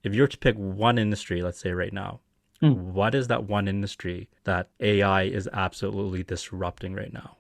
if you were to pick one industry, let's say right now, Hmm. what is that one industry that AI is absolutely disrupting right now?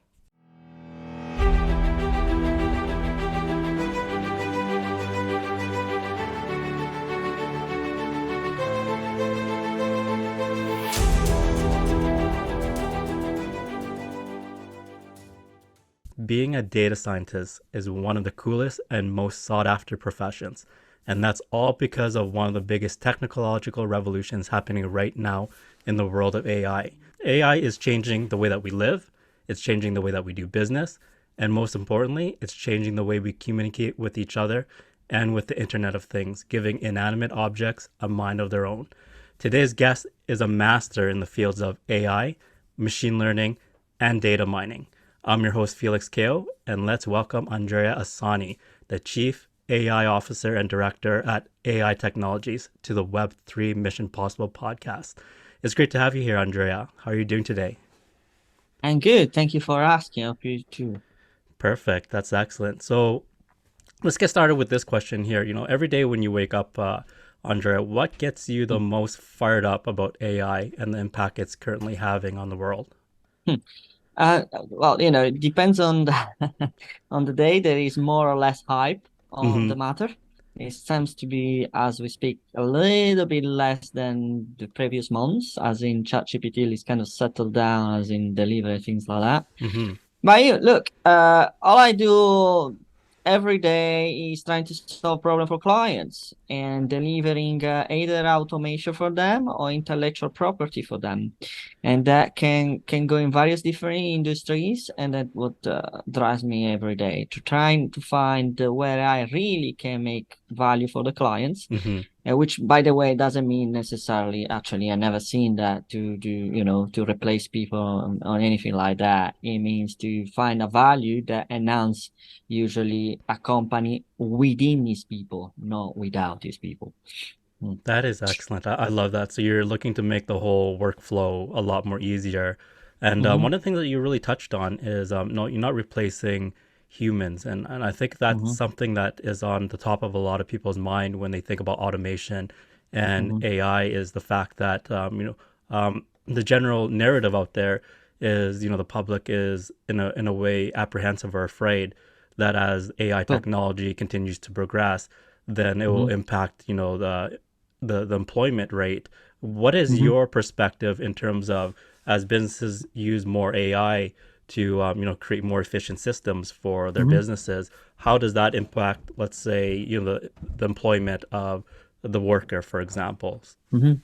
Being a data scientist is one of the coolest and most sought after professions. And that's all because of one of the biggest technological revolutions happening right now in the world of AI. AI is changing the way that we live, it's changing the way that we do business, and most importantly, it's changing the way we communicate with each other and with the Internet of Things, giving inanimate objects a mind of their own. Today's guest is a master in the fields of AI, machine learning, and data mining. I'm your host, Felix Cao, and let's welcome Andrea Isoni, the Chief AI Officer and Director at AI Technologies, to the Web3 Mission Possible podcast. It's great to have you here, Andrea. How are you doing today? I'm good. Thank you for asking. I hope you too. Perfect. That's excellent. So let's get started with this question here. Every day when you wake up, Andrea, what gets you the most fired up about AI and the impact it's currently having on the world? Hmm. Well, it depends on the on the day. There is more or less hype on Mm-hmm. the matter. It seems to be, as we speak, a little bit less than the previous months, as in ChatGPT is kind of settled down, as in delivery, things like that. Mm-hmm. But look, all I do every day is trying to solve problem for clients and delivering either automation for them or intellectual property for them, and that can go in various different industries, and that what drives me every day to trying to find where I really can make value for the clients, Mm-hmm. which, by the way, doesn't mean necessarily, actually, I never seen that to do, to replace people or anything like that. It means to find a value that enhance usually a company within these people, not without these people. Mm. That is excellent. I love that. So you're looking to make the whole workflow a lot more easier. And Mm-hmm, one of the things that you really touched on is no, you're not replacing humans. And I think that's mm-hmm, something that is on the top of a lot of people's mind when they think about automation and mm-hmm. AI is the fact that, the general narrative out there is, the public is in a way apprehensive or afraid that as AI Cool. technology continues to progress, then it will Mm-hmm, impact, the employment rate. What is mm-hmm. your perspective in terms of as businesses use more AI to create more efficient systems for their Mm-hmm. businesses? How does that impact, let's say, the employment of the worker, for example? Mm-hmm.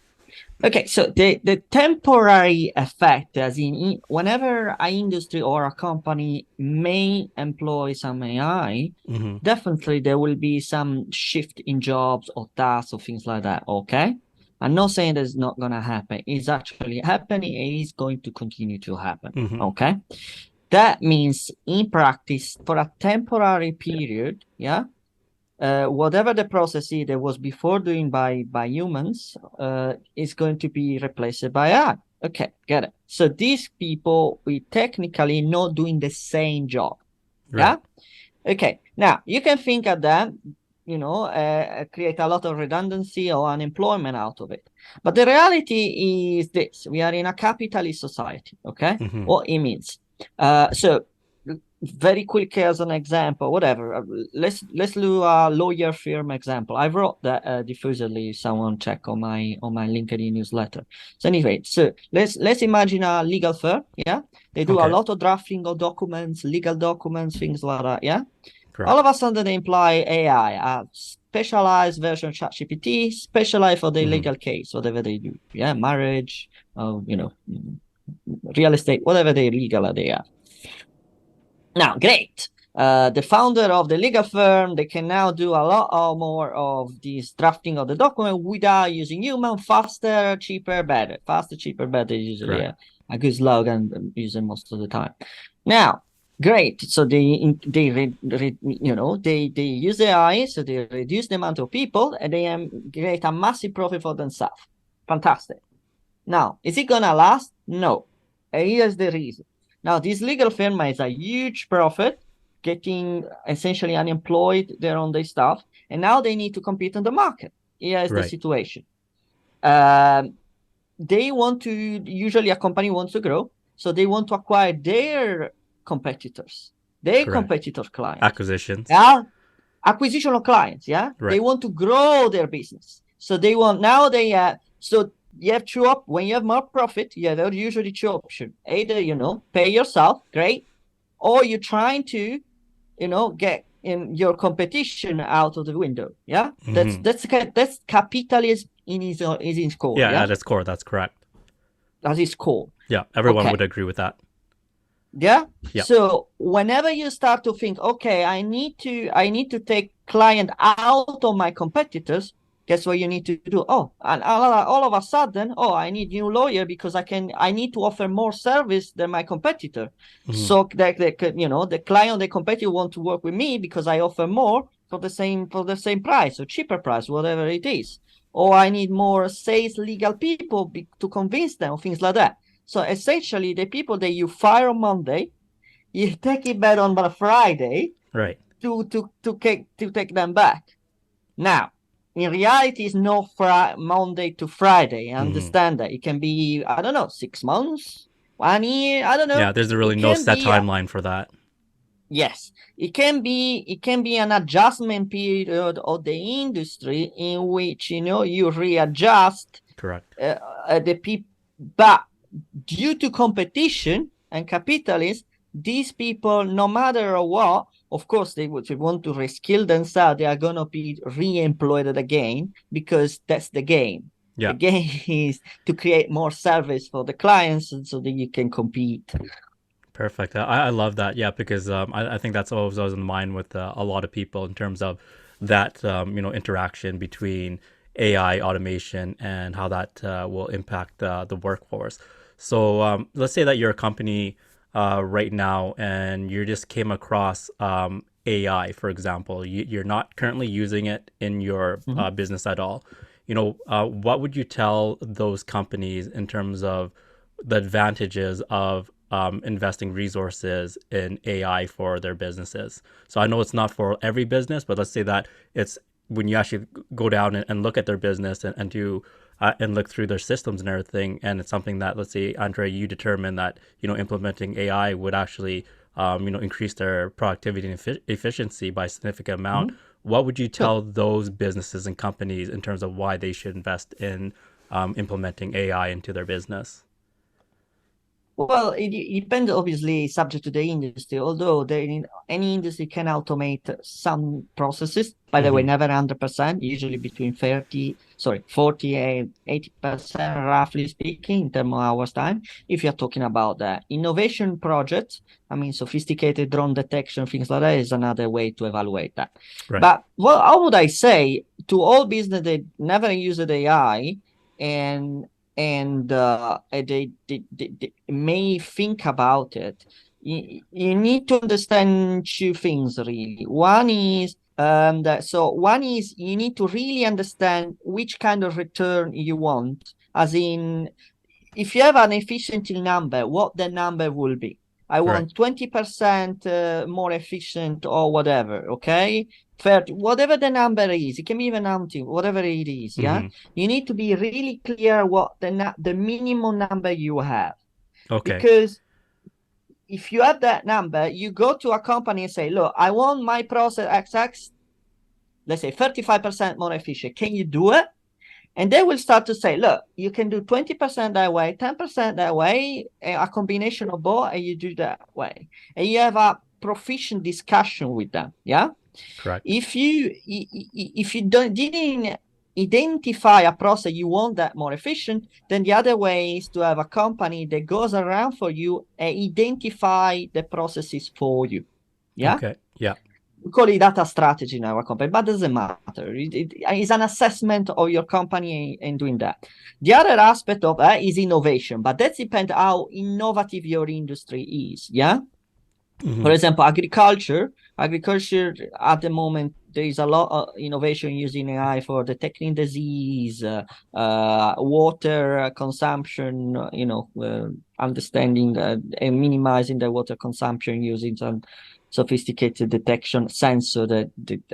Okay, so the temporary effect, as in whenever an industry or a company may employ some AI, Mm-hmm. definitely there will be some shift in jobs or tasks or things like that. Okay, I'm not saying that's not gonna happen. It's actually happening. It is going to continue to happen. Mm-hmm. Okay, that means in practice for a temporary period, yeah, whatever the process is that was before doing by humans is going to be replaced by AI. Okay, get it. So these people we technically not doing the same job. Right. Yeah. Okay. Now you can think of that, create a lot of redundancy or unemployment out of it. But the reality is this: we are in a capitalist society. Okay, Mm-hmm. what it means. So very quick as an example, whatever. Let's do a lawyer firm example. I wrote that diffusely. Someone check on my LinkedIn newsletter. So anyway, so let's imagine a legal firm. Yeah, they do a Okay. lot of drafting of documents, legal documents, things like that. Yeah, all of Correct. a sudden they imply AI, a specialized version of ChatGPT, specialized for the Mm-hmm. legal case, whatever they do. Yeah, marriage, real estate, whatever they legal they are. Now, great. The founder of the legal firm, they can now do a lot more of this drafting of the document without using human, faster, cheaper, better. Faster, cheaper, better is usually Correct. a good slogan used most of the time. Now, great. So they use AI, so they reduce the amount of people, and they create a massive profit for themselves. Fantastic. Now, is it gonna last? No. And here's the reason. Now, this legal firm has a huge profit, getting essentially unemployed there on their staff, and now they need to compete on the market. Here's the Right. situation. They want to, usually a company wants to grow, so they want to acquire their competitors, their Correct. competitor clients. Acquisitions. Yeah, acquisition of clients. Yeah, they Right. want to grow their business, so they want now they so you have two up when you have more profit. Yeah, there are usually two options: either pay yourself, great, or you're trying to get in your competition out of the window. Yeah, that's Hmm. that's capitalism in his core. Yeah, Yeah, at its core, that's correct. that's his core. Yeah, everyone would Okay. agree with that. Yeah. Yeah. So whenever you start to think, okay, I need to take client out of my competitors, guess what you need to do? Oh, and all of a sudden, oh, I need new lawyer because I need to offer more service than my competitor. Hmm. So that the client, the competitor want to work with me because I offer more for the same price or cheaper price, whatever it is. Or I need more sales legal people to convince them, things like that. So essentially, the people that you fire on Monday, you take it back on Friday Right. to take them back. Now, in reality, it's no Monday to Friday. I Hmm. understand that it can be, I don't know, 6 months, 1 year. I don't know. Yeah, there's really It no can set be timeline for that. yes. It can be an adjustment period of the industry in which you readjust Correct. the people, but due to competition and capitalism, these people, no matter what, of course, they would want to reskill themselves. They are going to be re-employed again because that's the game. The Yeah. game is to create more service for the clients so that you can compete. Perfect. I love that. Yeah, because I think that's always in mind with a lot of people in terms of that interaction between AI automation and how that will impact the workforce. So let's say that you're a company right now and you just came across AI, for example. You're not currently using it in your Mhm. business at all. What would you tell those companies in terms of the advantages of investing resources in AI for their businesses? So I know it's not for every business, but let's say that it's when you actually go down and look at their business and do and look through their systems and everything, and it's something that, let's say, Andre, you determine that implementing AI would actually increase their productivity and efficiency by a significant amount. Mhm. What would you Good. tell those businesses and companies in terms of why they should invest in implementing AI into their business? Well, it depends, obviously, subject to the industry, although any industry can automate some processes. By the way, Hmm. never 100%, usually between 40 and 80%, roughly speaking, in terms of hours time. If you're talking about the innovation projects, I mean, sophisticated drone detection, things like that is another way to evaluate that. Right. But well, how would I say to all business that never used AI and they may think about it. You need to understand two things really. One is you need to really understand which kind of return you want, as in if you have an efficiency number, what the number will be. I Right. want 20% more efficient or whatever, okay? 30, whatever the number is, it can be even 90, whatever it is, yeah? Hmm. You need to be really clear what the minimum number you have. Okay. Because if you have that number, you go to a company and say, look, I want my process XX, let's say 35% more efficient. Can you do it? And they will start to say, look, you can do 20% that way, 10% that way, a combination of both, and you do that way. And you have a proficient discussion with them. Yeah. Correct. If you didn't identify a process you want that more efficient, then the other way is to have a company that goes around for you and identify the processes for you. Yeah. Okay. Yeah. We call it data strategy in our company, but it doesn't matter. It's an assessment of your company and doing that. The other aspect of that is innovation, but that depends how innovative your industry is. Yeah. For Hmm. example, agriculture at the moment, there is a lot of innovation using AI for detecting disease, water consumption, understanding and minimizing the water consumption using some sophisticated detection sensor that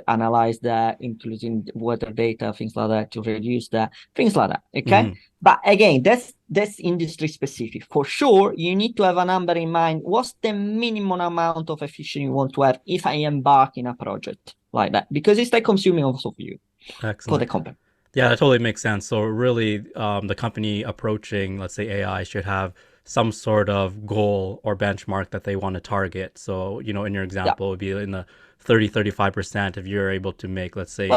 analyze that, including weather data, things like that, to reduce that, things like that. Okay. But again, that's industry specific. For sure, you need to have a number in mind. What's the minimum amount of efficiency you want to have if I embark in a project like that? Because it's time consuming also for you, for the company. Yeah, that totally makes sense. So really, the company approaching, let's say, AI should have some sort of goal or benchmark that they want to target. So, in your example, it would be in the 35% if you're able to make, let's say,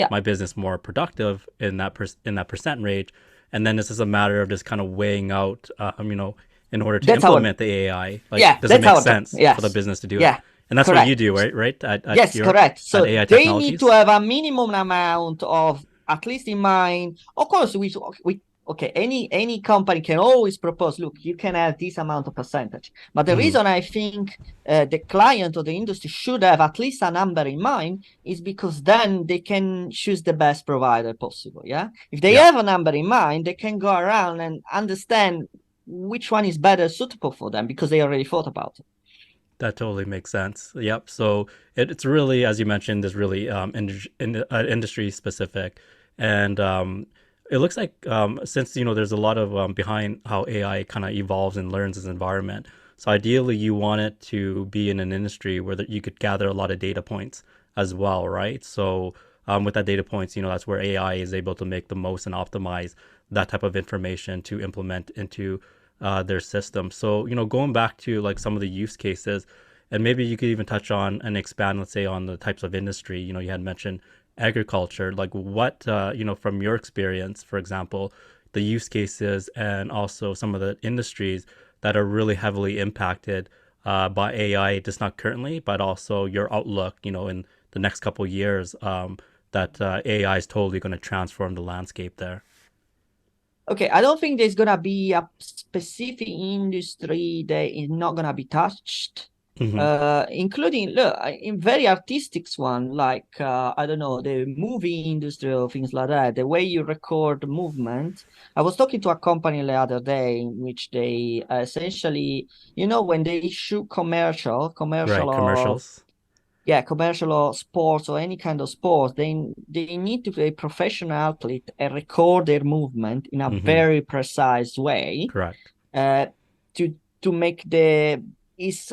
my business more productive in that percent range. And then this is a matter of just kind of weighing out, in order to implement the AI, does it make sense for the business to do it? And that's what you do, right? Yes, correct. So AI they need to have a minimum amount of, at least in mind. Of course, any company can always propose, look, you can have this amount of percentage. But the reason I think the client or the industry should have at least a number in mind is because then they can choose the best provider possible. Yeah. If they have a number in mind, they can go around and understand which one is better suitable for them because they already thought about it. That totally makes sense. Yep. So it's really, as you mentioned, is really industry specific, and it looks like since there's a lot of behind how AI kind of evolves and learns its environment. So ideally, you want it to be in an industry where you could gather a lot of data points as well, right? So with that data points, that's where AI is able to make the most and optimize that type of information to implement into their system. So, going back to like some of the use cases, and maybe you could even touch on and expand, let's say, on the types of industry. You had mentioned agriculture. Like what, from your experience, for example, the use cases and also some of the industries that are really heavily impacted by AI, just not currently, but also your outlook, in the next couple of years, that AI is totally going to transform the landscape there. Okay, I don't think there's gonna be a specific industry that is not gonna be touched, including in very artistic one, like I don't know, the movie industry or things like that. The way you record movement. I was talking to a company the other day in which they essentially, when they shoot commercial Commercials. Commercial or sports or any kind of sports, they need to be a professional athlete and record their movement in a very precise way. Correct. To make it's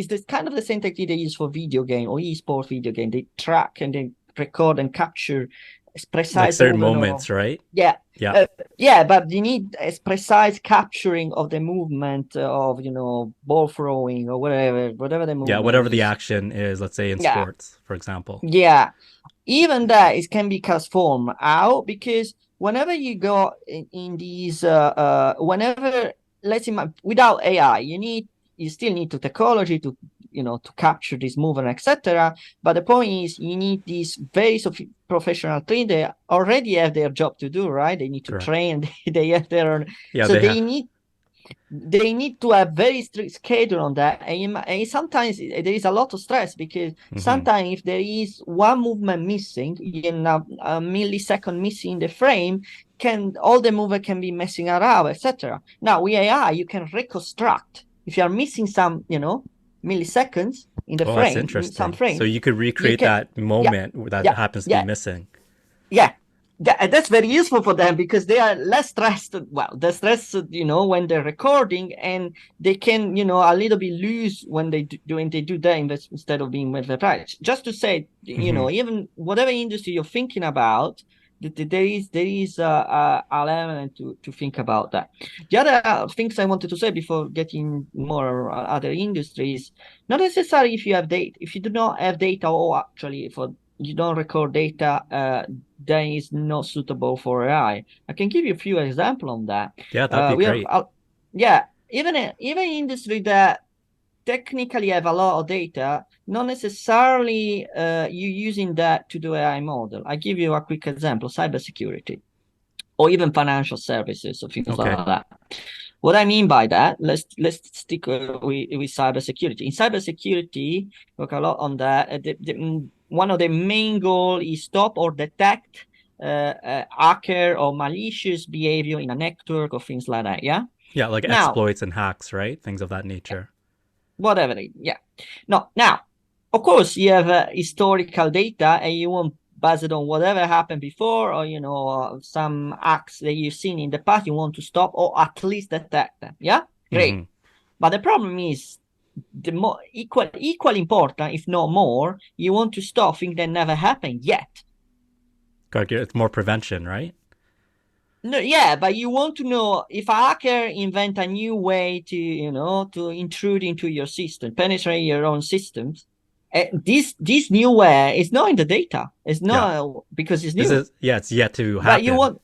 this kind of the same technique they use for video game or esports video game. They track and they record and capture precise, like certain moments, right? Yeah. But you need a precise capturing of the movement of ball throwing or whatever the movement. Yeah, whatever the action is. Let's say in sports, for example. Yeah, even that it can be transformed out because whenever you go in these, whenever let's say without AI, you still need the technology to to capture this movement, etc. But the point is, you need these very professional trainers. They already have their job to do, right? They need to train. They have their own. Yeah, so they need to have very strict schedule on that. And sometimes there is a lot of stress because sometimes if there is one movement missing, a millisecond missing in the frame, all the movement can be messing around, etc. Now with AI, you can reconstruct. If you are missing some, milliseconds in the frame, that's interesting. some frame. So you could recreate that moment that happens to be missing. Yeah. That's very useful for them because they are less stressed. Well, they're stressed, when they're recording, and they can, a little bit loose when they do that instead of being with the price. Just to say, even whatever industry you're thinking about, there is a element to think about that. The other things I wanted to say before getting more other industries, not necessarily if you have data, if you do not have data, or actually you don't record data, that is not suitable for AI. I can give you a few examples on that. Yeah, that'd be great. Even industry that technically have a lot of data, not necessarily you using that to do AI model. I give you a quick example: cybersecurity, or even financial services, or things like that. What I mean by that, let's stick with cybersecurity. In cybersecurity, work a lot on that. One of the main goals is stop or detect hacker or malicious behavior in a network or things like that. Yeah. Yeah, like exploits and hacks, right? Things of that nature. Whatever. Yeah. No. Now, of course, you have historical data, and you want based on whatever happened before, or some acts that you've seen in the past, you want to stop or at least detect them. Yeah, great. Hmm. But the problem is the more equal important, if not more, you want to stop things that never happened yet. Correct. It's more prevention, right? No, yeah, but you want to know if a hacker invent a new way to intrude into your system, penetrate your own systems. This new way is not in the data. It's Yeah. not because it's This new. is, yeah, it's yet to But you happen. want,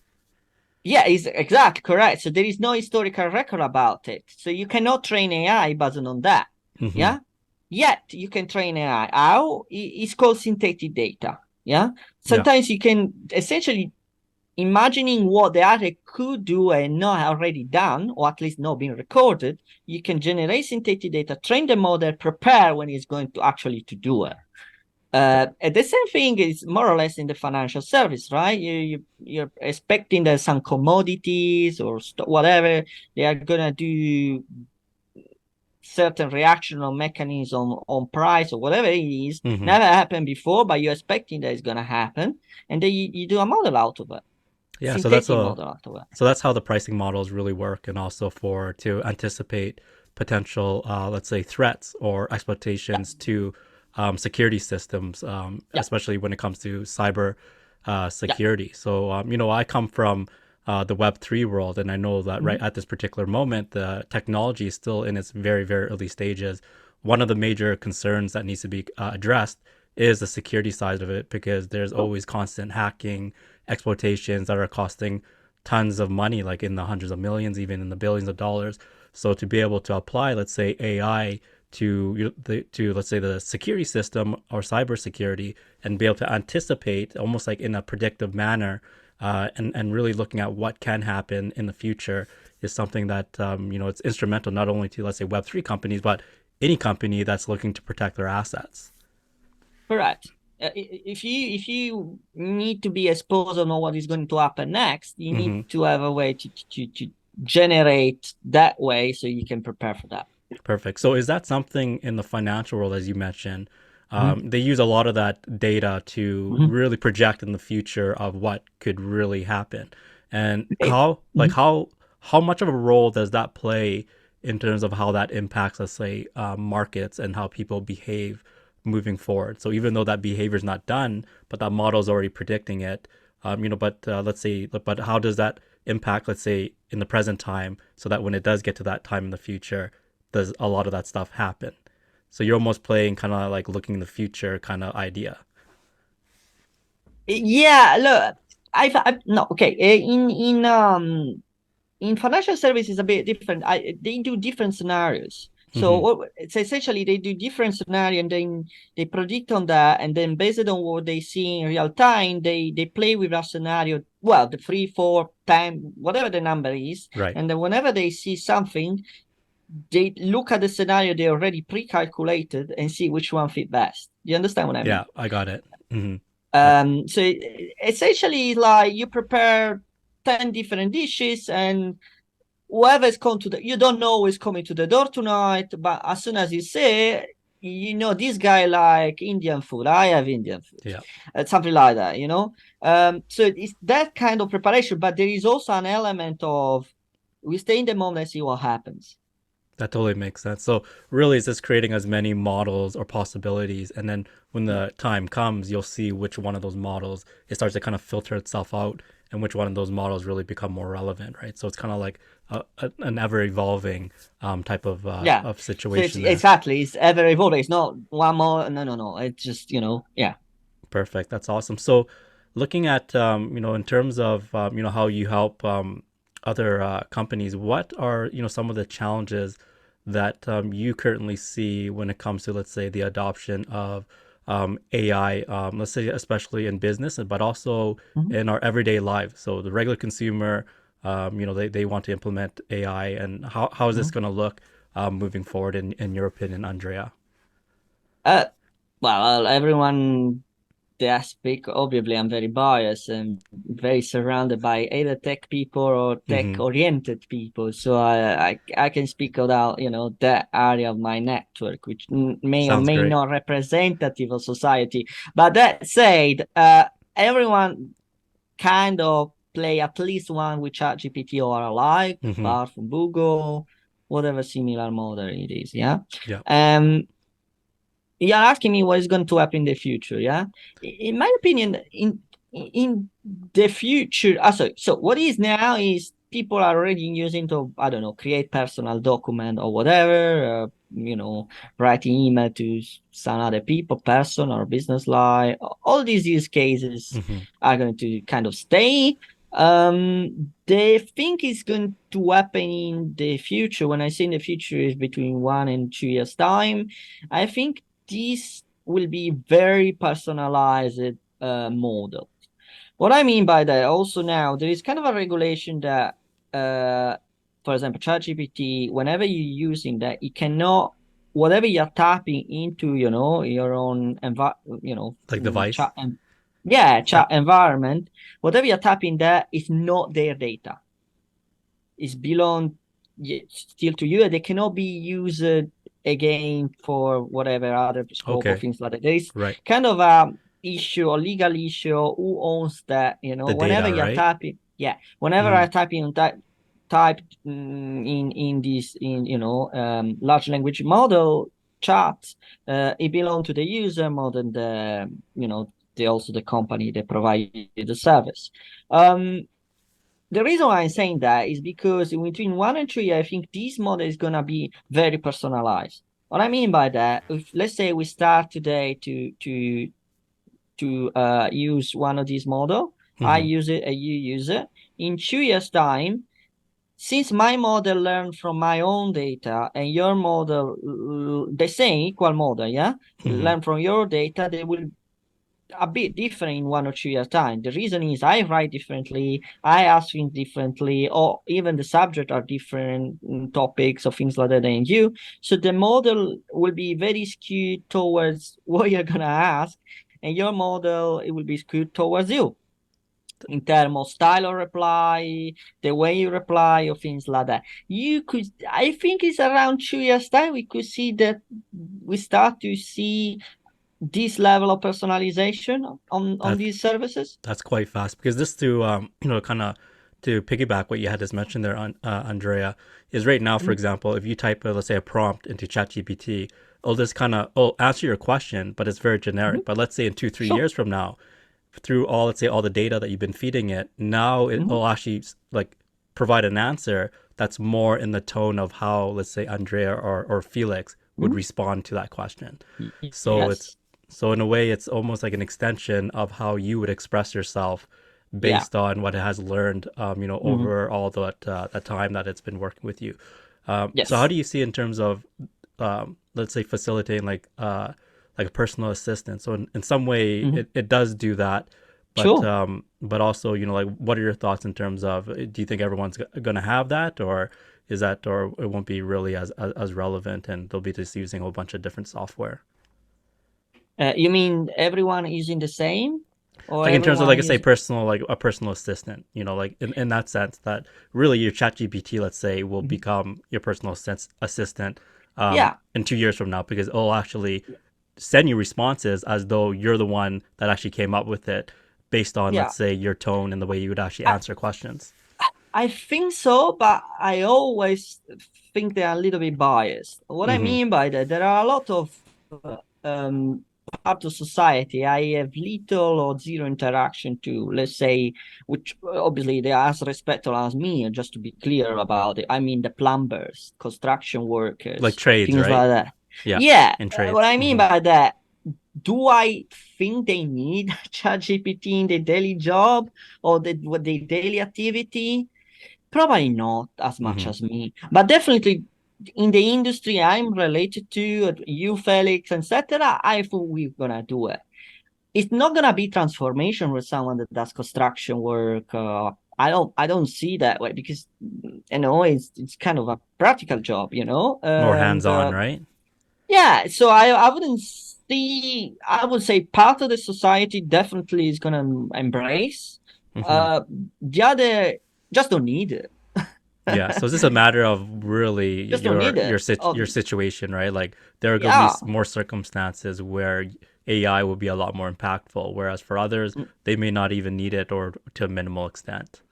yeah, it's exactly correct. So there is no historical record about it. So you cannot train AI based on that. Hmm. Yeah. Yet you can train AI. How? It's called synthetic data. Yeah. Yeah. Sometimes you can essentially imagining what the other could do and not already done, or at least not being recorded, you can generate synthetic data, train the model, prepare when it's going to actually to do it. And the same thing is more or less in the financial service, right? You're expecting that some commodities or whatever they are gonna do certain reaction or mechanism on price or whatever it is Hmm. never happened before, but you're expecting that it's gonna happen, and then you do a model out of it, Yeah. synthetic model out of it. So that's how the pricing models really work, and also for to anticipate potential, let's say, threats or Yeah, exploitations to security systems, yeah, especially when it comes to cyber yeah. security. So, I come from the Web3 world, and I know that right Mhm. at this particular moment, the technology is still in its very, very early stages. One of the major concerns that needs to be addressed is the security side of it, because there's Oh, always constant hacking, exploitations that are costing tons of money, like in the hundreds of millions, even in the billions of dollars. So to be able to apply, let's say, AI to let's say the security system or cybersecurity, and be able to anticipate almost like in a predictive manner, and really looking at what can happen in the future, is something that it's instrumental not only to, let's say, Web3 companies, but any company that's looking to protect their assets. correct. If you need to be exposed on what is going to happen next, you need Hmm. to have a way to generate that way so you can prepare for that. Perfect. So is that something in the financial world, as you mentioned? Mhm. They use a lot of that data to Mhm. really project in the future of what could really happen, and Eh, like mhm. how much of a role does that play in terms of how that impacts, let's say, markets and how people behave moving forward. So even though that behavior is not done, but that model is already predicting it, but let's say, but how does that impact, let's say, in the present time, so that when it does get to that time in the future, does a lot of that stuff happen? So you're almost playing kind of like looking in the future kind of idea. Yeah, look, I've no okay. In financial services a bit different. They do different scenarios. So Hmm. it's essentially they do different scenario and then they predict on that, and then based on what they see in real time, they play with that scenario. Well, the 3, 4, 10, whatever the number is, Right. and then whenever they see something, they look at the scenario they already pre-calculated and see which one fit best. Do you understand what I mean? Yeah, I got it. Hmm. So essentially, like you prepare 10 different dishes, and whoever's come to the, you don't know who's coming to the door tonight, but as soon as you say, this guy like Indian food. I have Indian food, Yeah, something like that. So it's that kind of preparation, but there is also an element of we stay in the moment and see what happens. that totally makes sense. So really, it's just creating as many models or possibilities, and then when Yeah. the time comes, you'll see which one of those models, it starts to kind of filter itself out, and which one of those models really become more relevant, right? So it's kind of like an ever evolving type Yeah. of So it's situation there. exactly, it's ever evolving. It's not one more. No, no, no. It's just, yeah. Perfect. That's awesome. So, looking at in terms of how you help other companies, what are some of the challenges that you currently see when it comes to, let's say, the adoption of AI, let's say, especially in business, but also Mhm. in our everyday lives. So the regular consumer, they want to implement AI, and how is this Mhm. going to look moving forward in your opinion, Andrea? Uh, well, everyone speak, obviously I'm very biased and very surrounded by either tech people or tech Hmm. oriented people. So I can speak about, that area of my network, which may or Sounds may great. not representative of society. But that said, everyone kind of play at least one with ChatGPT or alike, Hmm. apart from Google, whatever similar model it is. Yeah. Yeah. Um, you're asking me what is going to happen in the future, yeah? In my opinion, in the future, so what is now is people are already using to, I don't know, create personal document or whatever, writing email to some other people, person or business line. All these use cases Hmm. are going to kind of stay. They think is going to happen in the future. When I say in the future is between 1 and 2 years time, I think this will be very personalized model. What I mean by that, also now there is kind of a regulation that, for example, ChatGPT, whenever you're using that, it cannot, whatever you're tapping into, your own Like chat device. and yeah, Yeah. chat environment, whatever you're tapping there is not their data. It's belong still to you. They cannot be used again for whatever other scope or Okay. things like that. There is Right. kind of a issue or legal issue who owns that, The whenever data, you're right? typing, yeah, whenever I Mm. type in type in this large language model chat, it belongs to the user more than the also the company that provide the service. The reason why I'm saying that is because between 1 and 3, I think this model is gonna be very personalized. What I mean by that, if let's say we start today to use one of these model, I Hmm. use it and you use it. In 2 years' time, since my model learned from my own data and your model the same equal model, yeah, Hmm. learn from your data, they will a bit different in 1 or 2 years' time. The reason is I write differently, I ask things differently, or even the subject are different topics or things like that than you. So the model will be very skewed towards what you're gonna ask, and your model it will be skewed towards you in terms of style of reply, the way you reply, or things like that. I think it's around 2 years' time, we could see that we start to see this level of personalization on That these services. that's quite fast because this to kind of to piggyback what you had just mentioned there on Andrea is right now, for Mhm, example, if you type let's say a prompt into ChatGPT, it'll just kind of answer your question, but it's very mhm. generic. But let's say in 2 3 Sure. years from now, through all let's say all the data that you've been feeding it, now Mhm. it'll actually like provide an answer that's more in the tone of how let's say Andrea or Felix would Mhm. respond to that question. So it's Yes. so in a way it's almost like an extension of how you would express yourself Yeah. based on what it has learned Mhm. over all the time that it's been working with you. So how Yes. do you see in terms of let's say facilitating like a personal assistant? So in some way Mhm. it does do that, Sure. but also like what are your thoughts in terms of do you think everyone's going to have that, or is that, or it won't be really as relevant and they'll be just using a whole bunch of different software? You mean everyone using the same, or Like in terms of everyone like say using? personal, like a personal assistant, like in that sense that really your chat gpt let's say will Mhm. become your personal assistant Yeah. in 2 years from now, because it'll actually send you responses as though you're the one that actually came up with it based on Yeah. let's say your tone and the way you would actually I, answer questions. I think so, but I always think they are a little bit biased. What I Mm-hmm. mean by that, there are a lot of um, part of society I have little or zero interaction to, let's say, which obviously they are as respectful as me, and just to be clear about it, I mean the plumbers, construction Like workers, trades, things right? like that. Yeah, Yeah, in what trades. I mean Mm-hmm. by that, do I think they need ChatGPT in their daily job or what their daily activity? Probably not as much Mm-hmm. as me, but definitely in the industry I'm related to, you, Felix, etc. I think we're gonna do it. It's not gonna be transformation with someone that does construction work. I don't see that way because it's kind of a practical job, More and hands-on, right? yeah, so I wouldn't I would say part of the society definitely is going to embrace. Hmm. The other just don't need it. Yeah. So is this a matter of really Just don't need it. your situation, right? Like there are going to be Yeah. more circumstances where AI will be a lot more impactful, whereas for others they may not even need it or to a minimal extent.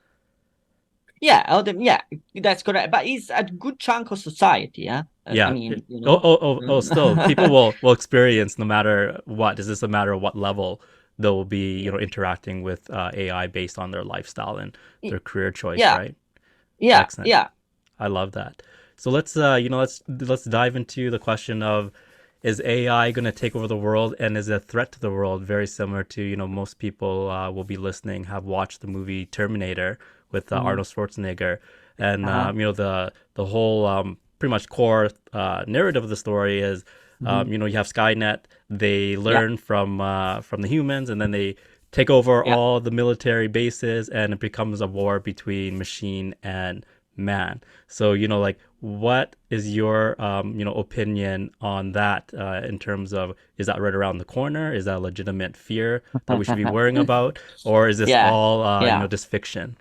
Yeah, yeah, that's correct. But it's a good chunk of society, yeah. I Yeah. mean, you Oh, know. oh, oh, oh, still, people will experience no matter what. Is this a matter of what level they'll be, interacting with AI based on their lifestyle and their career choice, Yeah, right? yeah, Excellent. yeah. I love that. So let's dive into the question of, is AI going to take over the world and is it a threat to the world? Very similar to, most people will be listening have watched the movie Terminator with Mhm. Arnold Schwarzenegger, and Uh-huh. the whole pretty much core narrative of the story is, Mhm. you have Skynet. They Yeah, learn from the humans, and then they take over yeah. all the military bases, and it becomes a war between machine and man. So, like, what is your, opinion on that in terms of, is that right around the corner? Is that a legitimate fear that we should be worrying about? Or is this Yeah, all, yeah, just fiction?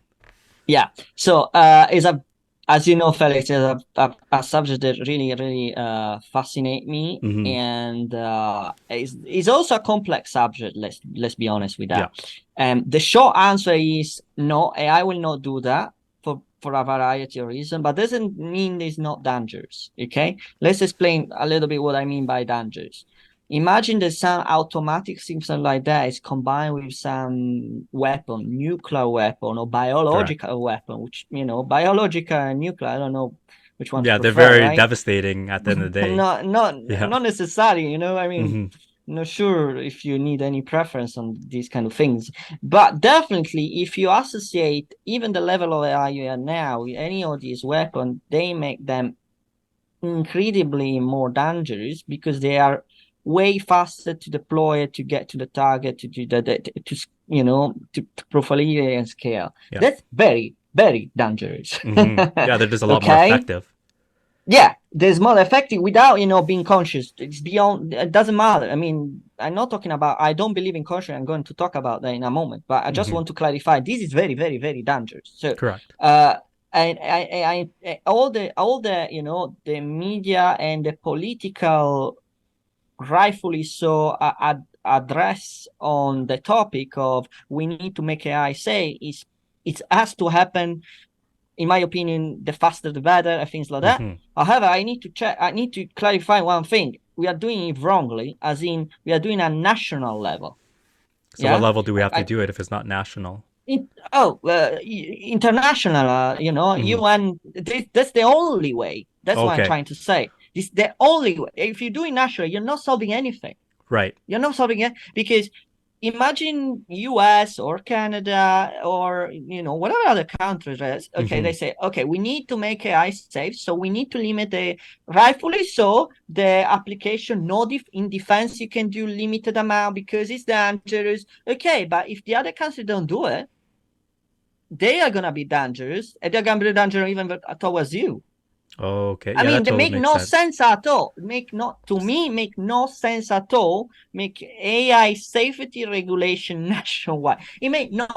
yeah. So, is a as you know, Felix, is a subject that really, really fascinate me, Hmm. and is also a complex subject. Let's be honest with Yeah. that. The short answer is no. AI will not do that for a variety of reasons, but doesn't mean it's not dangerous. Okay, let's explain a little bit what I mean by dangerous. Imagine that some automatic system like that is combined with some weapon, nuclear weapon or Correct. biological weapon, which, biological and nuclear, I don't know which one to Yeah, they're prefer, very right? devastating at the end of the day. Yeah. Not necessarily, I mean, Hmm. not sure if you need any preference on these kind of things. But definitely, if you associate even the level of AI you are now with any of these weapons, they make them incredibly more dangerous because they are way faster to deploy, to get to the target, to do to proliferate and scale. Yeah. That's very, very dangerous. Yeah, they're just a lot more Okay. effective. Yeah, there's more effective without being conscious. It's beyond. It doesn't matter. I mean, I'm not talking about. I don't believe in conscious. I'm going to talk about that in a moment. But I just Hmm. want to clarify. This is very, very, very dangerous. So, Correct. uh, and all the the media and the political, rightfully so, address on the topic of we need to make AI say is it has to happen, in my opinion, the faster the better, and things like that. Hmm. However, I need to clarify one thing. We are doing it wrongly, as in we are doing a national level. So what Yeah. level do we have to I, do it if it's not national? International, Hmm. UN, that's the only way. That's what I'm Okay. trying to say. This is the only way. If you do it national, you're not solving anything. Right. You're not solving it because imagine US or Canada or whatever other countries. Okay, Hmm. they say, okay, we need to make AI safe, so we need to limit the, rightfully so, the application. No, in defense you can do limited amount because it's dangerous. Okay, but if the other countries don't do it, they are gonna be dangerous, and they're gonna be dangerous even towards you. Okay. I Yeah, that mean, they totally make makes no sense. sense at all. Make no sense at all. Make AI safety regulation nationwide. It make no.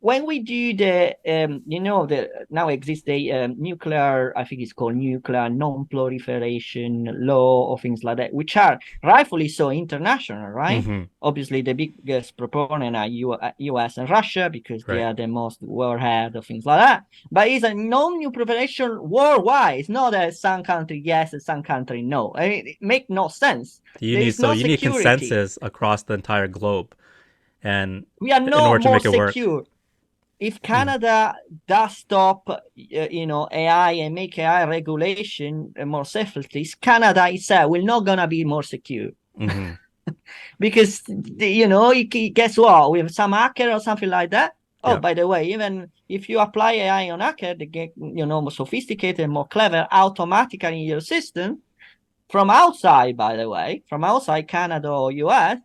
When we do the the now exists the nuclear, I think it's called nuclear non-proliferation law or things like that, which are rightfully so international, right? Hmm. Obviously the biggest proponent are US and Russia because they Right. are the most warhead or things like that, but it's a non-proliferation worldwide. It's not that some country yes and some country no. I mean, it make no sense. There is no You need security. consensus across the entire globe, and We are in no order to more make it work. secure. If Mm. Canada does stop, AI and make AI regulation more safely, Canada itself will not gonna be more secure Hmm. because guess what? With some hacker or something like that. Oh, Yeah. by the way, even if you apply AI on hacker, they get more sophisticated, more clever, automatically in your system from outside. By the way, from outside Canada or US,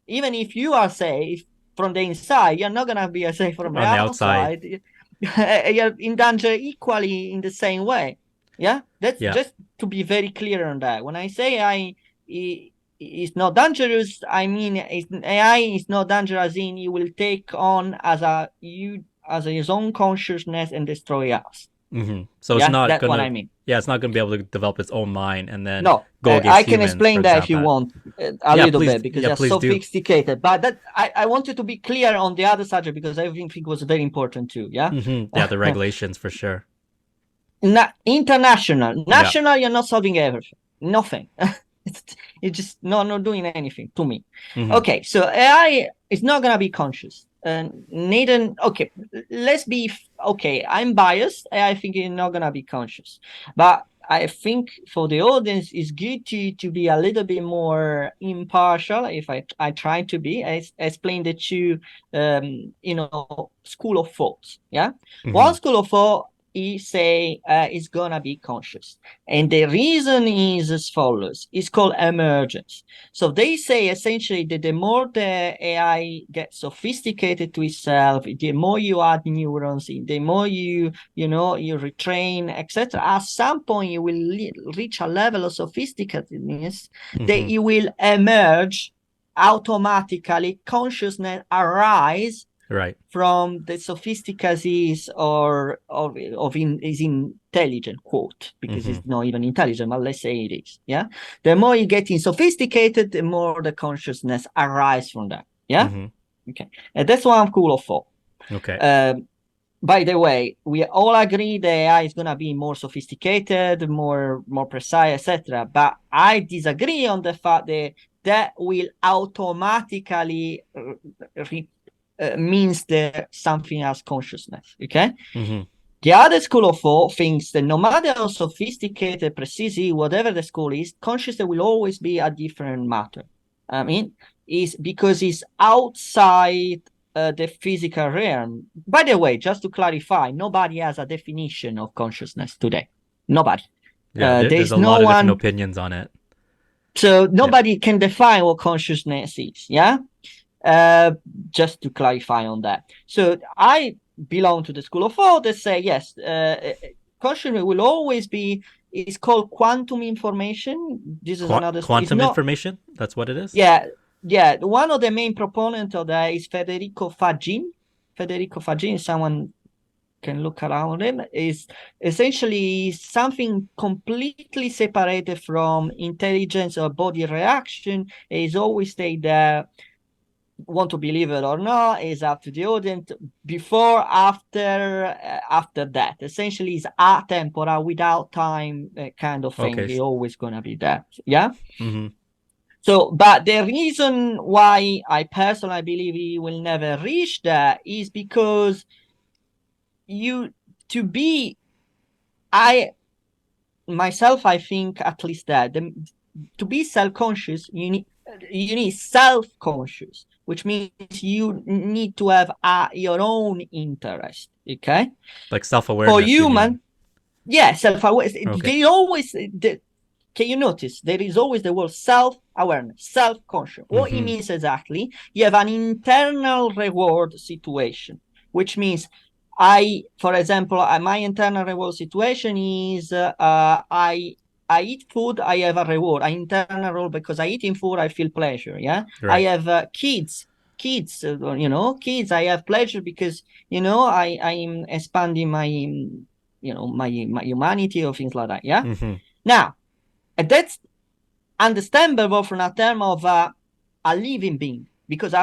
even if you are safe from the inside, you're not gonna be safe from the On the outside. outside. You're in danger equally in the same way. Yeah, that's Yeah. just to be very clear on that. When I say I it's not dangerous. I mean, AI is not dangerous in you will take on as his own consciousness and destroy us. So it's Yeah, not that's what gonna, I mean. yeah, it's not gonna be able to develop its own mind and then No, go I against can humans, for explain that if you example. want a little bit because Yeah, they're please do. sophisticated. But that I wanted to be clear on the other subject because I think it was very important too. Yeah. Yeah, the regulations for sure. International, Yeah. national, you're not solving everything. Nothing. it's just not doing anything to me. Okay, so AI is not gonna be conscious. And neither. Okay, let's be okay. I'm biased. I think it's not gonna be conscious, but I think for the audience, it's good to be a little bit more impartial. If I try to be, I explain the two, school of thoughts. Yeah, one school of thought he say is gonna be conscious, and the reason is as follows: it's called emergence. So they say essentially that the more the AI gets sophisticated to itself, the more you add neurons, the more you retrain, etc. At some point, you will reach a level of sophisticatedness that you will emerge automatically. Consciousness arise from the sophisticacies of his intelligent, quote, because it's not even intelligent, but let's say it is. Yeah. The more you get sophisticated, the more the consciousness arises from that. Yeah. Okay. And that's one school of thought. Okay. By the way, we all agree the AI is gonna be more sophisticated, more precise, etc. But I disagree on the fact that will automatically means that something has consciousness. Okay. The other school of thought thinks that no matter how sophisticated, precise, whatever the school is, consciousness will always be a different matter. I mean, is because it's outside the physical realm. By the way, just to clarify, nobody has a definition of consciousness today. Nobody. Yeah, there's a lot of different opinions on it. So nobody can define what consciousness is. Yeah. Just to clarify on that. So I belong to the school of thought that say, yes, consciousness will always be, it's called quantum information. This is another quantum information. That's what it is. Yeah. One of the main proponents of that is Federico Faggin. Federico Faggin, someone can look around him, is essentially something completely separated from intelligence or body reaction. Is always say that, want to believe it or not is up to the audience. Before, after that, essentially is atemporal, without time, kind of thing. It's always gonna be that. Yeah. So, but the reason why I personally believe he will never reach that is because I think at least that to be self-conscious, you need self-conscious, which means you need to have your own interest. Okay, like self-awareness. For human, yeah, self-awareness. They always. Can you notice there is always the word self-awareness, self-conscious? What it means exactly? You have an internal reward situation, which means for example, my internal reward situation is I eat food, I have a reward, an internal reward because I eating food, I feel pleasure. Yeah, I have kids, kids, I have pleasure because I'm expanding my my humanity or things like that. Yeah. Now, that's understandable from a term of a living being, because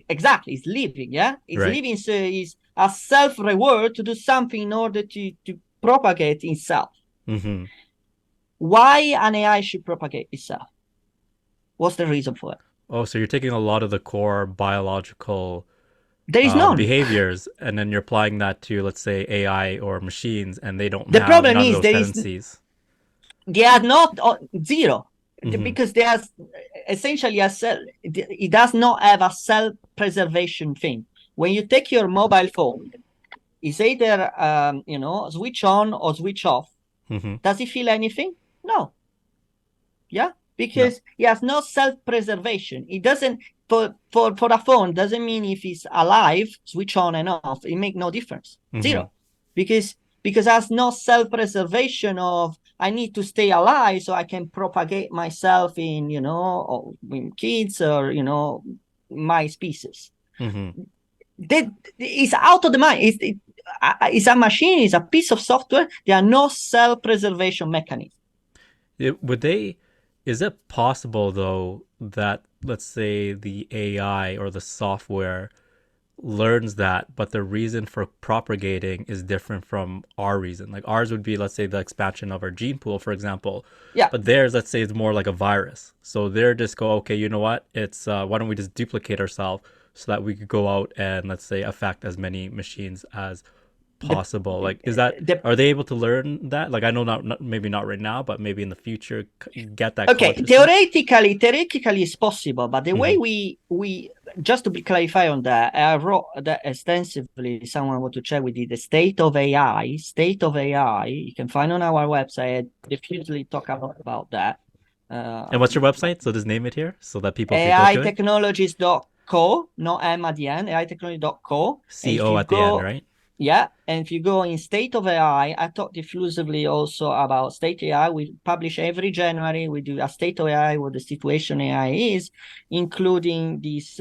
exactly, it's living. Yeah, it's living, so it's a self-reward to do something in order to propagate itself. Why an AI should propagate itself? What's the reason for it? Oh, so you're taking a lot of the core biological behaviors and then you're applying that to, let's say, AI or machines, and they don't the have problem none is of those tendencies. They are not zero, because they are essentially it does not have a self-preservation thing. When you take your mobile phone, it's either switch on or switch off. Does it feel anything? No. Yeah, because it has no self-preservation. It doesn't, for a phone, doesn't mean if it's alive, switch on and off, it make no difference. Zero. Because it has no self-preservation of I need to stay alive so I can propagate myself in, or in kids or, my species. Hmm. That is out of the mind. It's a machine, it's a piece of software. There are no self-preservation mechanisms. Would they? Is it possible though that, let's say, the AI or the software learns that, but the reason for propagating is different from our reason? Like ours would be, let's say, the expansion of our gene pool, for example, Yeah. but theirs, let's say, is more like a virus. So they're just go, okay, you know what? It's why don't we just duplicate ourselves so that we could go out and, let's say, affect as many machines as The, possible. Like, is that, the, are they able to learn that? Like, I know not maybe not right now, but maybe in the future get that okay, consciousness. theoretically it's possible, but the Mm-hmm. way we just to be clarify on that, I wrote that extensively. Someone want to check with the state of AI. State of AI, you can find on our website. I diffusely talk about that. And what's your But website? So just name it here so that people could go to it. aitechnologies.co, no M at the end, aitechnologies.co. And if CO you at the end, go, right? yeah, and if you go in State of AI, I talk diffusively also about State AI. We publish every January. We do a State of AI, what the situation AI is, including this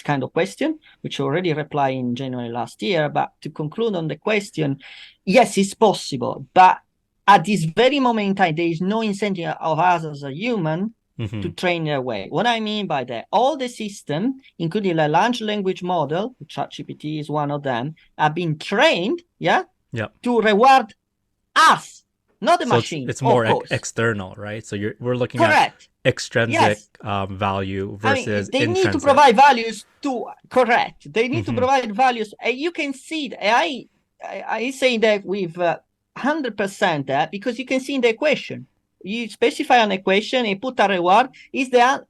kind of question, which I already replied in January last year. But to conclude on the question, yes, it's possible, but at this very moment in time, there is no incentive of us as a human Mm-hmm. to train their way. What I mean by that, all the system, including a large language model, ChatGPT is one of them, have been trained, yeah, Yep. to reward us, not the So machine, it's of more course. external, right? So we're looking at Correct. extrinsic Yes. value I mean, versus they need to intrinsic. provide values to correct. They need to Mm-hmm. provide values. And you can see, I say that with 100% that because you can see in the equation. You specify an equation, you put a reward. Is there,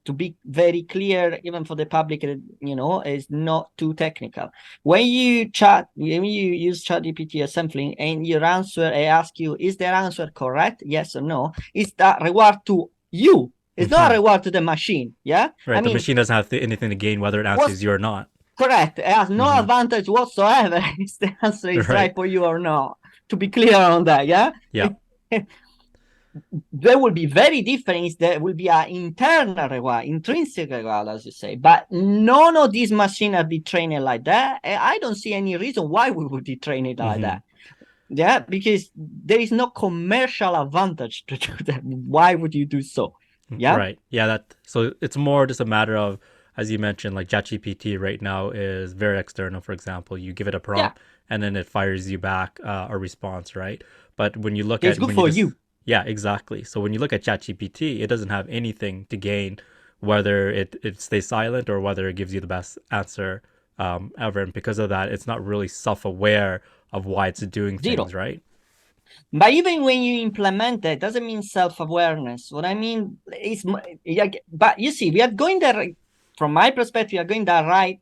to be very clear, even for the public, is not too technical. When you use ChatGPT or something, and your answer, I ask you, is their answer correct? Yes or no? Is that reward to you? It's not Mm-hmm. a reward to the machine. Yeah. I Right. The mean, machine doesn't have anything to gain whether it answers what's you or not. correct? It has no Mm-hmm. advantage whatsoever if the answer is Right. right for you or not. To be clear on that, yeah. Yeah. There will be very different. There will be an internal reward, intrinsic reward, as you say. But none of these machines are be trained like that. I don't see any reason why we would be trained like Mm-hmm. that. Yeah, because there is no commercial advantage to do that. Why would you do so? Yeah. Right. Yeah. That. So it's more just a matter of, as you mentioned, like ChatGPT right now is very external. For example, you give it a Yeah. prompt and then it fires you back a response, right? But when you look It's at good when you for just you. yeah, exactly. So when you look at ChatGPT, it doesn't have anything to gain, whether it stays silent or whether it gives you the best answer ever. And because of that, it's not really self-aware of why it's doing things, Zero. right? But even when you implement that, doesn't mean self-awareness. What I mean is, yeah, but you see, we are going there. From my perspective, we are going the right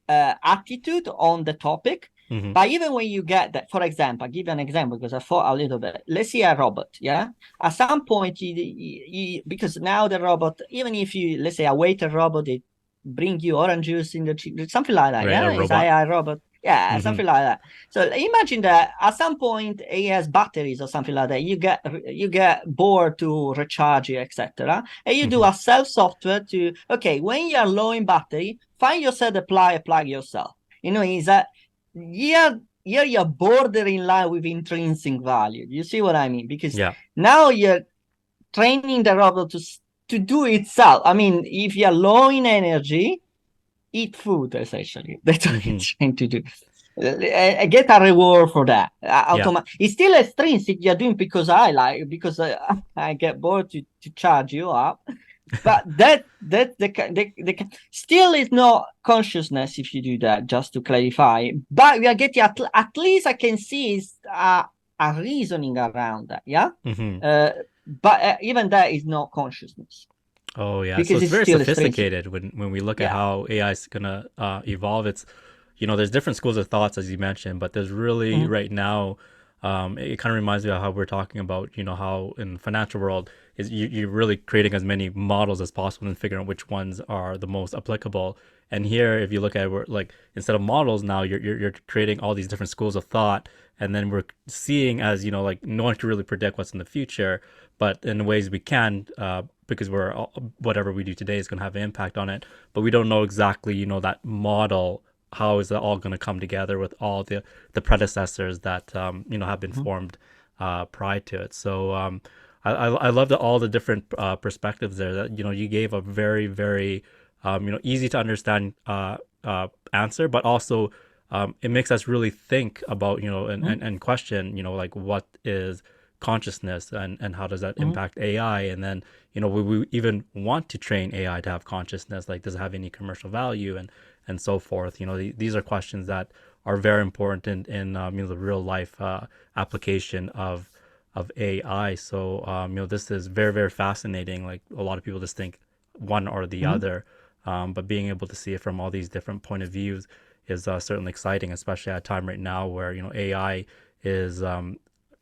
attitude on the topic. Mm-hmm. But even when you get that, for example, I'll give you an example because I thought a little bit. Let's say a robot, yeah. At some point, because now the robot, even if you, let's say, a waiter robot, it bring you orange juice in the something like that, Right. A yeah. It's robot. AI robot, yeah, Mm-hmm. something like that. So imagine that at some point it has batteries or something like that. You get bored to recharge it, etc. And you do Mm-hmm. a self software to okay when you are low in battery, find yourself apply yourself. Is that you're bordering line with intrinsic value. You see what I mean? Because Yeah. now you're training the robot to do itself. I mean, if you're low in energy, eat food essentially. That's what you're Mm-hmm. trying to do. I get a reward for that. Yeah. It's still extrinsic. You're doing because I get bored to charge you up. But the still is no consciousness if you do that. Just to clarify, but we are getting at least I can see is a reasoning around that. Yeah, Mm-hmm. but even that is not consciousness Oh yeah, so because it's it's very still extrinsic. sophisticated when we look at Yeah. how AI is gonna evolve. It's there's different schools of thoughts as you mentioned, but there's really Mhm. right now It kind of reminds me of how we're talking about, how in the financial world is you're really creating as many models as possible and figuring out which ones are the most applicable. And here, if you look at it, we're like instead of models now, you're creating all these different schools of thought, and then we're seeing as like no one can really predict what's in the future, but in ways we can, because whatever we do today is going to have an impact on it, but we don't know exactly that model, how is that all going to come together with all the predecessors that have been Mhm. formed prior to it. So I love all the different perspectives there that you gave a very very easy to understand answer, but also it makes us really think about Mhm. and question like what is consciousness and how does that Mhm. impact AI, and then we even want to train AI to have consciousness, like does it have any commercial value and so forth. These are questions that are very important in the real life application of AI. So this is very very fascinating. Like a lot of people just think one or the Mhm. other, but being able to see it from all these different point of views is certainly exciting, especially at a time right now where AI is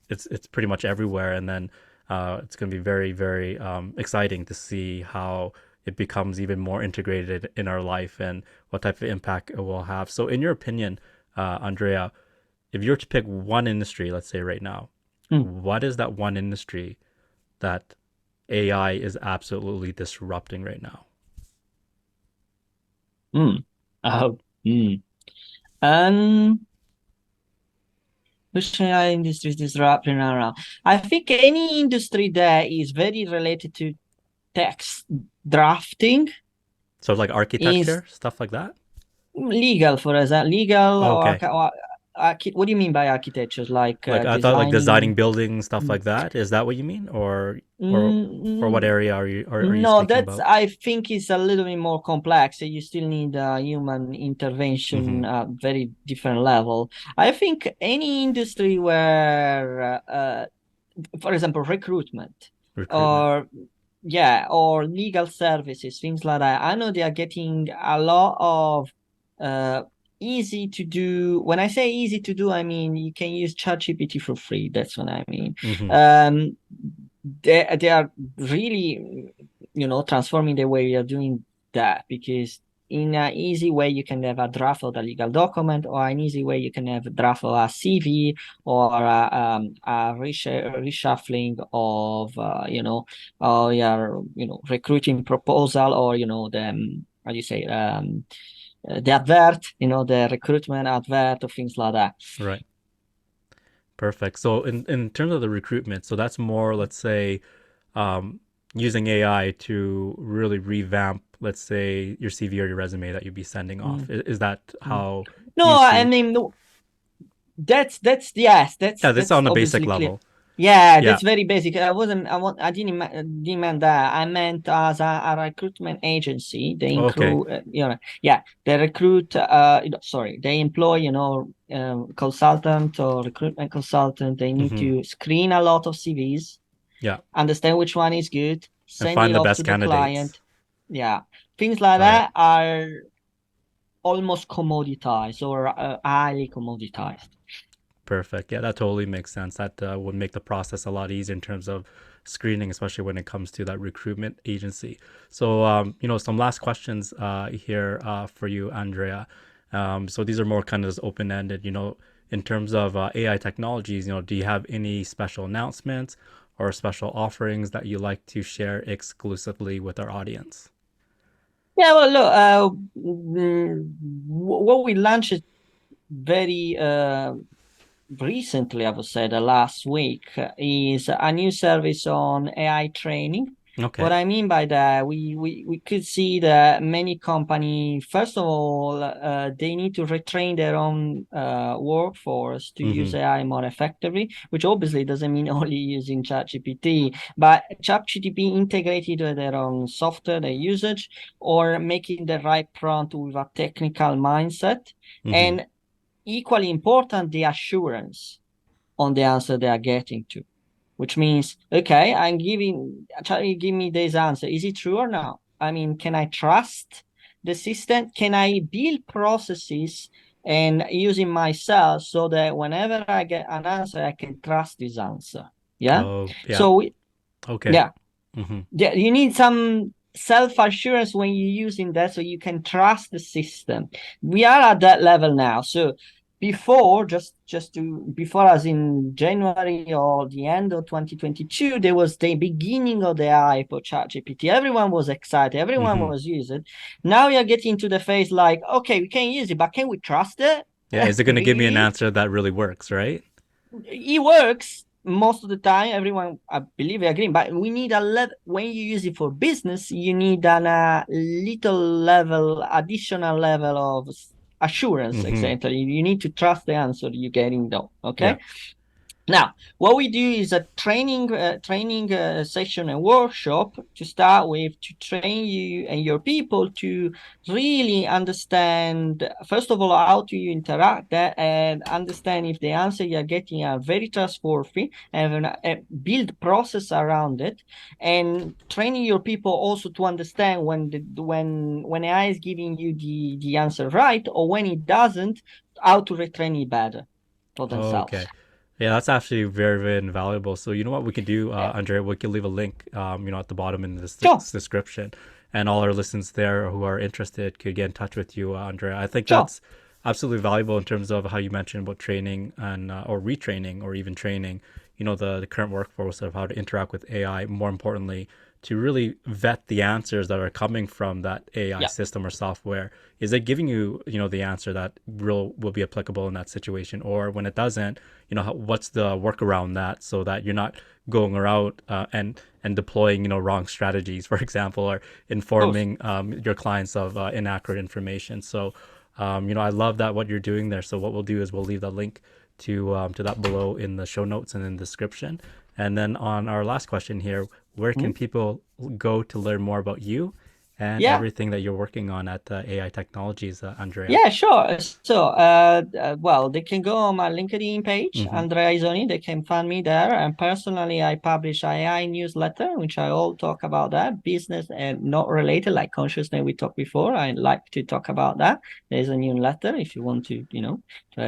it's pretty much everywhere, and then it's going to be very very exciting to see how it becomes even more integrated in our life and what type of impact it will have. So, in your opinion, Andrea, if you were to pick one industry, let's say right now, Mhm. what is that one industry that AI is absolutely disrupting right now? Mm. Oh, mm. Um, which AI industry is disrupting around? I think any industry that is very related to text drafting So, like is architecture, stuff like that? legal, for example, legal Oh, or, okay. what do you mean by architectures? Like Like I thought, like designing? designing buildings, stuff like that. Is that what you mean, or or what Mm, area are you no, speaking that's about? I think it's a little bit more complex. You still need human Mm-hmm. intervention at very different level. I think any industry where, for example, recruitment Recruitment. or yeah, or legal services, things like that. I know they are getting a lot of uh easy to do. When I say easy to do, I mean you can use ChatGPT for free. That's what I mean. Mm-hmm. Um, they are really, transforming the way you're doing that, because in an easy way you can have a draft of the legal document, or an easy way you can have a draft of a CV, or a reshuffling of your recruiting proposal, or the how do you say, the advert, the recruitment advert, or things like that. Right. Perfect. So in terms of the recruitment, so that's more, let's say, um, using AI to really revamp, let's say, your CV or your resume that you'd be sending off. Mm, Is that mm. how No, you I see? mean, no, that's yes, that's Yeah, this is that's on a basic obviously clear. level. Yeah, Yeah. that's very basic. I didn't mean that. I meant as a recruitment agency. They Okay. include, yeah, they recruit. Sorry, they employ, consultant or recruitment consultant. They need Mm-hmm. to screen a lot of CVs, Yeah. understand which one is good, And send it find the off best to the candidates. client. Yeah, things like Got it. that are almost commoditized, or highly commoditized. Perfect. Yeah, that totally makes sense. That would make the process a lot easier in terms of screening, especially when it comes to that recruitment agency. So, some last questions here for you, Andrea. So these are more kind of just open ended. In terms of AI technologies, do you have any special announcements or special offerings that you like to share exclusively with our audience? Yeah, well, look, what we launched very recently, I would say the last week, is a new service on AI training. What Okay. I mean by that, we could see that many company, first of all, they need to retrain their own workforce to use Mm-hmm. AI more effectively, which obviously doesn't mean only using ChatGPT, but ChatGPT integrated with their own software, their usage, or making the right prompt with a technical mindset. Mm-hmm. And equally important, the assurance on the answer they are getting to, which means, okay, I'm giving, try to give me this answer. Is it true or not? I mean, can I trust the system? Can I build processes and using myself so that whenever I get an answer, I can trust this answer. Yeah. Oh, yeah. So Okay. yeah, yeah, you need some self-assurance when you're using that so you can trust the system. We are at that level now. So before, before as in January or the end of 2022, there was the beginning of the hype of ChatGPT. Everyone was excited, everyone Mm-hmm. was using it. Now we are getting to the phase like, okay, we can use it, but can we trust it? Yeah. Is it going to give me an Really? answer that really works, right? It works most of the time. Everyone, I believe, agree. But we need a level when you use it for business. You need a little level, additional level of assurance. Mm-hmm. Exactly. You need to trust the answer you're getting, though. Yeah. Okay. Now, what we do is a training session and workshop to start with to train you and your people to really understand, first of all, how do you interact that and understand if the answer you're getting are very trustworthy and build process around it, and training your people also to understand when AI is giving you the answer right or when it doesn't, how to retrain it better for themselves. Okay. Yeah, that's actually very, very invaluable. So you know what we could do, Yeah. Andrea? We could leave a link, at the bottom in this Sure. description, and all our listeners there who are interested could get in touch with you, Andrea. I think Sure. that's absolutely valuable in terms of how you mentioned about training and or retraining or even training, the current workforce of how to interact with AI. More importantly, to really vet the answers that are coming from that AI Yeah. system or software. Is it giving you, the answer that will be applicable in that situation, or when it doesn't, what's the workaround that so that you're not going around and deploying, wrong strategies, for example, or Of course. informing your clients of inaccurate information. So, I love that what you're doing there. So what we'll do is we'll leave the link to that below in the show notes and in the description. And then on our last question here, where can Mhm. people go to learn more about you and Yeah. everything that you're working on at AI Technologies, Andrea? Yeah, sure. So, well, they can go on my LinkedIn page, Mm-hmm. Andrea Isoni. They can find me there. And personally, I publish AI newsletter, which I all talk about that business and not related, like consciousness we talked before. I like to talk about that. There's a newsletter if you want to,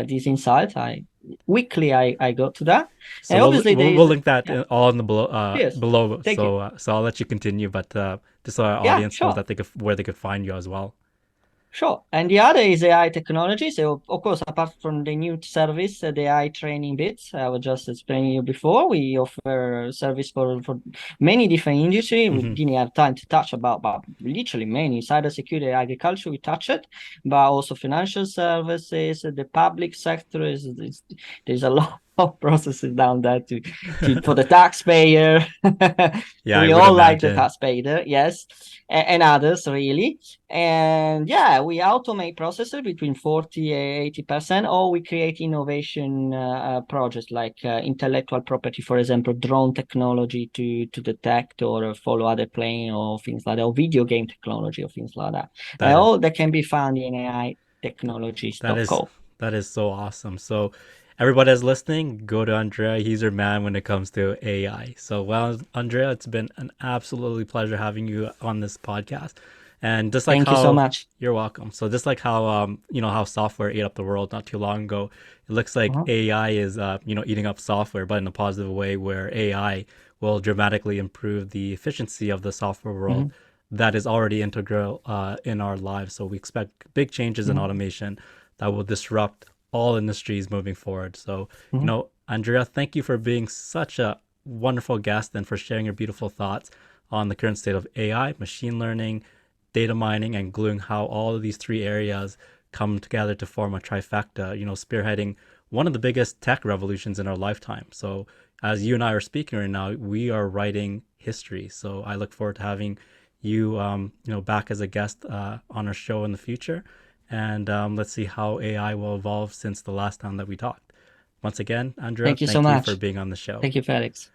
these insights. I go to that, So and we'll obviously there we'll, is, we'll link that yeah. all in the Cheers. below. Thank you. So I'll let you continue, but just so our Yeah, audience knows sure. that where they could find you as well. Sure. And the other is AI technology. So, of course, apart from the new service, the AI training bits, I was just explaining you before, we offer service for many different industries. We Mm-hmm. didn't have time to touch about, but literally many. Cybersecurity, agriculture, we touch it, but also financial services, the public sector there's a lot of processes down there to for the taxpayer. Yeah, I We would all like the imagine. taxpayer, yes, and others really. And yeah, we automate processes between 40 and 80%, or we create innovation projects like intellectual property, for example, drone technology to detect or follow other plane or things like that, or video game technology or things like that. And That is all that can be found in that is aitechnologies.co. that is so awesome. So everybody that's listening, go to Andrea. He's your man when it comes to AI. So well, Andrea, it's been an absolutely pleasure having you on this podcast. And just like Thank you so how much. you're welcome. So just like how how software ate up the world not too long ago, it looks like Uh-huh. AI is eating up software, but in a positive way, where AI will dramatically improve the efficiency of the software world Mhm. that is already integral in our lives. So we expect big changes in Mhm. automation that will disrupt all industries moving forward. So, Mhm. Andrea, thank you for being such a wonderful guest and for sharing your beautiful thoughts on the current state of AI, machine learning, data mining, and gluing how all of these three areas come together to form a trifecta, spearheading one of the biggest tech revolutions in our lifetime. So, as you and I are speaking right now, we are writing history. So, I look forward to having you, back as a guest on our show in the future. And let's see how AI will evolve since the last time that we talked. Once again, Andrea, Thank you so thank you for much. being on the show. Thank you, Felix.